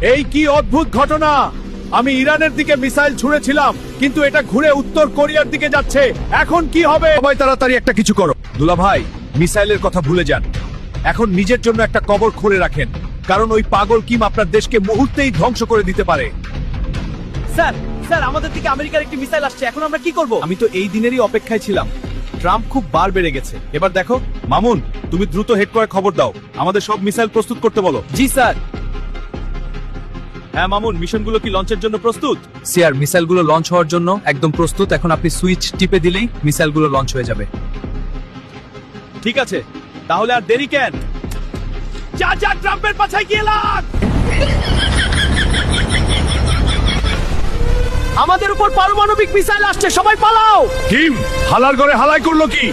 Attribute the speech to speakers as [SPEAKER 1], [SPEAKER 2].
[SPEAKER 1] এই কি অদ্ভুত ঘটনা! আমি ইরানের দিকে মিসাইল ছুঁড়েছিলাম, কিন্তু এটা ঘুরে উত্তর কোরিয়ার দিকে যাচ্ছে। এখন কি হবে? সবাই তাড়াতাড়ি একটা কিছু করো। দুলা ভাই, মিসাইলের কথা ভুলে যান। এখন নিজের জন্য একটা কবর খুঁড়ে রাখেন, কারণ ওই পাগল কিম আপনার দেশকে মুহূর্তেই ধ্বংস করে দিতে পারে।
[SPEAKER 2] স্যার স্যার, আমাদের দিকে আমেরিকার একটি মিসাইল আসছে, এখন আমরা কি করব?
[SPEAKER 1] আমি তো এই দিনেরই অপেক্ষায় ছিলাম। ট্রাম্প খুব বার বেড়ে গেছে। এবার দেখো মামুন, তুমি দ্রুত হেড করে খবর দাও, আমাদের সব মিসাইল প্রস্তুত করতে বলো।
[SPEAKER 2] জি স্যার।
[SPEAKER 1] হ্যাঁ মামুন, মিশনগুলো কি লঞ্চের জন্য প্রস্তুত?
[SPEAKER 2] স্যার, মিসাইলগুলো লঞ্চ হওয়ার জন্য একদম প্রস্তুত। এখন আপনি সুইচ টিপে দিলেই মিসাইলগুলো লঞ্চ হয়ে যাবে।
[SPEAKER 1] ঠিক আছে, তাহলে আর দেরি কেন? যা যা, ট্রাম্পের পাছায় গিয়ে লাগ।
[SPEAKER 2] আমাদের উপর পারমাণবিক মিসাইল আসছে, সবাই পালাও।
[SPEAKER 1] কিম হালার ঘরে হালাই করলো কি?